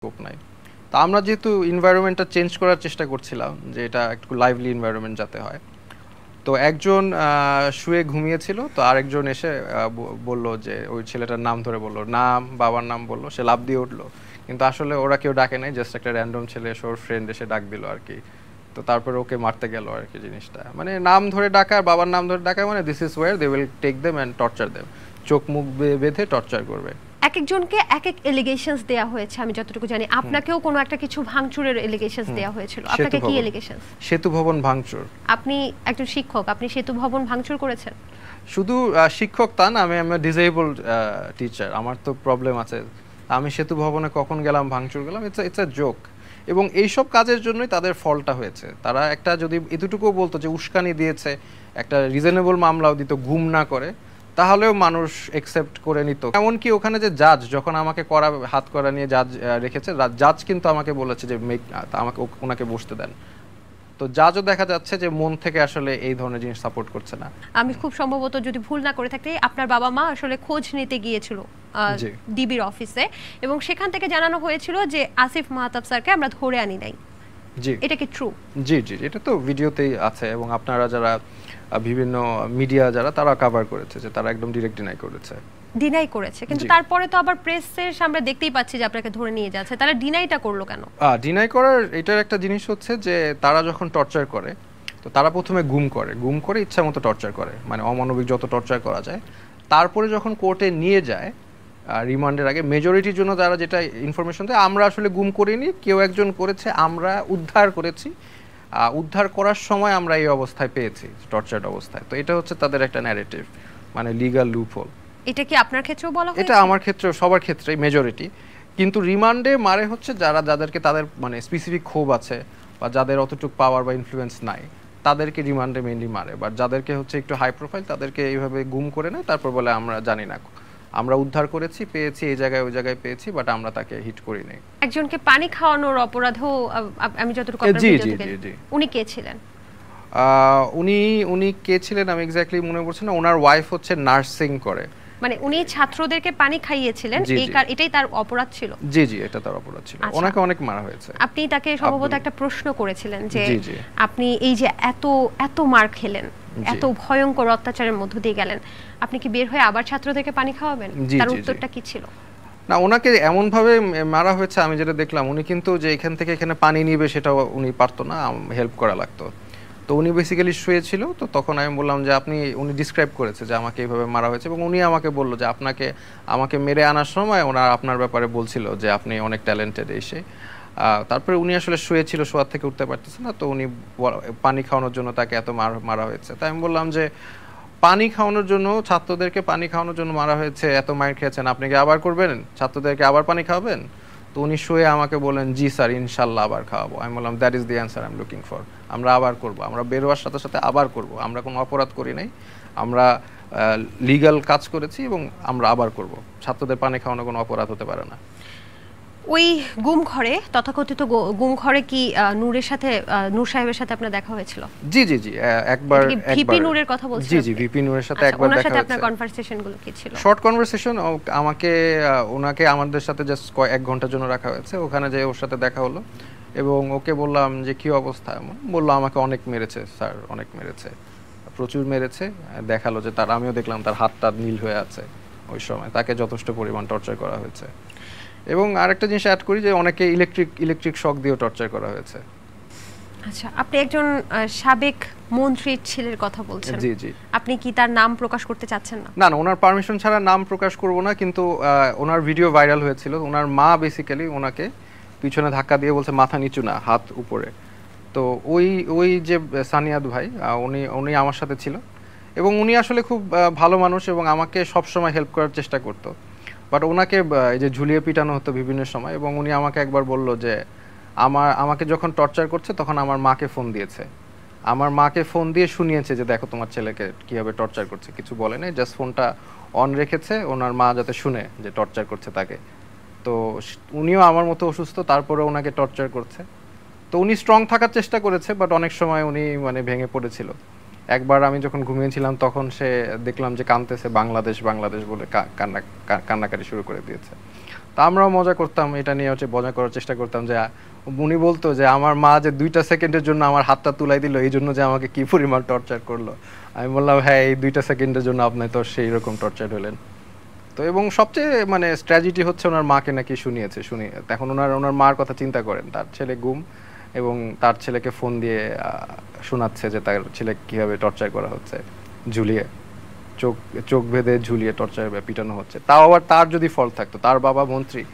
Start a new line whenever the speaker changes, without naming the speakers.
Scope নাই। তো আমরা যেহেতু এনভায়রনমেন্টটা চেঞ্জ করার চেষ্টা করছিলাম যে এটা একটু লাইভলি এনভায়রনমেন্ট যাতে হয়, তো একজন শুয়ে ঘুমিয়েছিল, তো আরেকজন এসে বলল যে ওই ছেলেটার নাম ধরে বলল, নাম বাবার নাম বলল, সে লাফ দিয়ে উঠলো, কিন্তু আসলে ওরা কেউ ডাকে নাই, জাস্ট একটা র্যান্ডম ছেলে এসে ওর ফ্রেন্ড এসে ডাক দিল আর কি। তো তারপরে ওকে মারতে গেল আর কি। জিনিসটা মানে নাম ধরে ডাকা, বাবার নাম ধরে ডাকা, মানে this is where they will take them and torture them, চোখ মুখ বেঁধে টর্চার করবে।
এক একজনকে এক এক এলিগেশনস দেয়া হয়েছে, আমি যতটুকু জানি আপনাকেও কোনো একটা কিছু ভাঙচুরের এলিগেশনস দেয়া হয়েছিল, আপনাকে কি এলিগেশনস?
সেতু ভবন ভাঙচুর।
আপনি একজন শিক্ষক, আপনি সেতু ভবন ভাঙচুর করেছেন?
শুধু শিক্ষক তা না, আমি ডিসেবলড টিচার, আমার তো প্রবলেম আছে। আমি সেতু ভবনে কখন গেলাম, ভাঙচুর গেলাম, ইটস আ জোক। এবং এইসব কাজের জন্যই তাদের ফলটা হয়েছে। তারা একটা যদি এতটুকুও বলতো যে উস্কানি দিয়েছে, একটা রিজনেবল মামলাও দিত গুম না করে, তাহলেও মানুষ একসেপ্ট করে নিত। এমনকি ওখানে যে জাজ যখন আমাকে করা হাত করা নিয়ে জাজ রেখেছে, জাজ কিন্তু আমাকে বলেছে যে আমাকে ওনাকে বসতে দেন। তো জাজও দেখা যাচ্ছে যে মন থেকে আসলে এই ধরনের জিনিস সাপোর্ট করছে না।
আমি খুব সম্ভবত যদি ভুল না করে থাকি, আপনার বাবা মা আসলে খোঁজ নিতে গিয়েছিল ডিবির অফিসে, এবং সেখান থেকে জানানো হয়েছিল যে আসিফ মাহতাব স্যারকে আমরা ধরে আনি নাই।
জি,
এটা কি ট্রু?
জি জি, এটা তো ভিডিওতেই আছে, এবং আপনারা যারা বিভিন্ন মিডিয়া যারা তারা কভার করেছে যে তারা একদম ডিরেক্ট ডিনাই করেছে,
কিন্তু তারপরে তো আবার প্রেসের সামনে দেখতেই পাচ্ছি যে আপনাকে ধরে নিয়ে যাচ্ছে। তাহলে ডিনাইটা করলো কেন?
ডিনাই করার এটার একটা জিনিস হচ্ছে যে তারা যখন টর্চার করে, তো তারা প্রথমে গুম করে ইচ্ছা মতো টর্চার করে, মানে অমানবিক যত টর্চার করা যায়। তারপরে যখন কোর্টে নিয়ে যায় রিমান্ডের আগে, মেজরিটির জন্য তারা যেটা ইনফরমেশন দেয়, আমরা আসলে গুম করিনি, কেউ একজন করেছে, আমরা উদ্ধার করেছি, উদ্ধার করার সময় আমরা এই অবস্থায় পেয়েছি, টর্চার্ড অবস্থায়। তো এটা হচ্ছে তাদের একটা ন্যারেটিভ, মানে লিগ্যাল লুপহোল।
এটা কি আপনার ক্ষেত্রেও বলা হয়েছে?
এটা আমার ক্ষেত্রেও, সবার ক্ষেত্রেই মেজরিটি। কিন্তু রিমান্ডে মারে হচ্ছে যাদেরকে তাদের মানে স্পেসিফিক ক্ষোভ আছে বা যাদের অতটুকু পাওয়ার বা ইনফ্লুয়েন্স নাই, তাদেরকে রিমান্ডে মেইনলি মারে। বাট যাদেরকে হচ্ছে একটু হাই প্রোফাইল, তাদেরকে এইভাবে গুম করে নেয়, তারপর বলে আমরা জানি না, আমরা উদ্ধার করেছি, পেয়েছি, এই জায়গায় ওই জায়গায় পেয়েছি, বাট আমরা তাকে হিট করি নাই।
একজনকে পানি খাওয়ানোর অপরাধেও আমি যতটুকু আপনার ভিডিও থেকে, উনি কে ছিলেন?
উনি কে ছিলেন আমি এক্স্যাক্টলি মনে পড়ছে না। ওনার ওয়াইফ হচ্ছে নার্সিং করে,
মানে উনি ছাত্রদেরকে পানি খাইয়েছিলেন, এটাই তার অপরাধ ছিল?
জি জি, এটা তার অপরাধ ছিল। ওনাকে অনেক মারা হয়েছে।
আপনি তাকে সম্ভবত একটা প্রশ্ন করেছিলেন যে আপনি এই যে এত এত মার খেলেন, এত ভয়ঙ্কর অত্যাচারের মধ্য দিয়ে গেলেন, আপনি কি বের হয়ে আবার ছাত্রদেরকে পানি খাওয়াবেন? তার উত্তরটা কি ছিল?
না, ওনাকে এমন ভাবে মারা হয়েছে, আমি যেটা দেখলাম, উনি কিন্তু যে এখান থেকে এখানে পানি নিবে সেটাও উনি পারতো না, হেল্প করা লাগতো। তো উনি বেসিক্যালি শুয়েছিল, তো তখন আমি বললাম যে উনি ডিসক্রাইব করেছে যে আমাকে এইভাবে মারা হয়েছে, এবং উনি আমাকে বলল যে আমাকে মেরে আনার সময় ওনার আপনার ব্যাপারে বলছিল যে আপনি অনেক ট্যালেন্টেড এসে। তারপরে উনি আসলে শুয়েছিল, শোয়ার থেকে উঠতে পারতেছে না, তো উনি পানি খাওয়ানোর জন্য তাকে এত মারা হয়েছে। তাই আমি বললাম যে পানি খাওয়ানোর জন্য, ছাত্রদেরকে পানি খাওয়ানোর জন্য মারা হয়েছে, এত মার খেয়েছেন, আপনি কি আবার করবেন, ছাত্রদেরকে আবার পানি খাওয়াবেন? তো উনি শুয়ে আমাকে বলেন, জি স্যার, ইনশাল্লাহ আবার খাওয়াবো। আমি বললাম that is the answer I am looking for. আমরা আবার করব, আমরা বেরোয়ার সাথে সাথে আবার করব, আমরা কোনো অপরাধ করি নাই, আমরা লিগ্যাল কাজ করেছি এবং আমরা আবার করব। ছাত্রদের পানি খাওয়ানো কোনো অপরাধ হতে পারে না।
ওই গুম ঘরে, তথাকথিত গুম ঘরে কি নূর সাহেবের সাথে আপনার দেখা হয়েছিল?
জি জি জি, একবার
ভিপি নূরের কথা বলছেন?
জি জি, ভিপি নূরের সাথে একবার দেখা হয়েছে।
আপনার কনভারসেশন গুলো কি ছিল?
Short conversation. ওনাকে আমাদের সাথে জাস্ট 1 ঘন্টার জন্য রাখা হয়েছে, ওখানে যে ওর সাথে দেখা হলো, এবং ওকে বললাম যে কি অবস্থা, বললো আমাকে অনেক মেরেছে স্যার, অনেক মেরেছে, প্রচুর মেরেছে। দেখালো যে আমিও দেখলাম তার হাতটা নীল হয়ে আছে, ওই সময় তাকে যথেষ্ট পরিমাণ টর্চার করা হয়েছে। এবং আরেকটা জিনিস অ্যাড করি যে অনেকে ইলেকট্রিক শক দিয়েও টর্চার করা হয়েছে।
আচ্ছা, আপনি একজন সাবেক মন্ত্রীর ছেলের কথা বলছেন।
জি জি।
আপনি কি তার নাম প্রকাশ করতে চাচ্ছেন না?
না না, ওনার পারমিশন ছাড়া নাম প্রকাশ করব না, কিন্তু ওনার ভিডিও ভাইরাল হয়েছিল। ওনার মা বেসিক্যালি ওনাকে পিছনে ধাক্কা দিয়ে বলছে মাথা নিচু না, হাত উপরে। তো ওই যে সানিয়াদ ভাই, উনি আমার সাথে ছিল, এবং উনি আসলে খুব ভালো মানুষ এবং আমাকে সবসময় হেল্প করার চেষ্টা করতো। বাট ওনাকে এই যে ঝুলিয়ে পিটানো হতো বিভিন্ন সময়, এবং উনি আমাকে একবার বলল যে আমাকে যখন টর্চার করছে তখন আমার মাকে ফোন দিয়েছে, আমার মাকে ফোন দিয়ে শুনিয়েছে যে দেখো তোমার ছেলেকে কীভাবে টর্চার করছে। কিছু বলে নাই, জাস্ট ফোনটা অন রেখেছে ওনার মা যাতে শুনে যে টর্চার করছে তাকে। তো উনিও আমার মতো অসুস্থ, তারপরে ওনাকে টর্চার করছে। তো উনি স্ট্রং থাকার চেষ্টা করেছে, বাট অনেক সময় উনি মানে ভেঙে পড়েছিল। একবার আমি যখন ঘুমিয়েছিলাম তখন দেখলাম যে কাঁদতেছে, বাংলাদেশ বাংলাদেশ বলে কান্নাকাটি শুরু করে দিয়েছে। তা আমরাও মজা করতাম এটা নিয়ে, হচ্ছে মজা করার চেষ্টা করতাম যে উনি বলতো যে আমার মা যে 2টা সেকেন্ডের জন্য আমার হাতটা তুলাই দিল এই জন্য যে আমাকে কি পরিমাণ টর্চার করলো। আমি বললাম হ্যাঁ এই 2টা সেকেন্ডের জন্য আপনি তো সেই রকম টর্চার হলেন। তো এবং সবচেয়ে মানে স্ট্র্যাটেজি হচ্ছে ওনার মাকে নাকি শুনিয়েছে, শুনি এখন ওনার মার কথা চিন্তা করেন, তার ছেলে গুম এবং তার ছেলেকে ফোন দিয়ে শোনাচ্ছে যে তার ছেলে কীভাবে টর্চার করা হচ্ছে, ঝুলিয়ে চোখ ভেদে ঝুলিয়ে টর্চার পিটানো হচ্ছে। তাও আবার তার যদি ফল্ট থাকতো, তার বাবা মন্ত্রী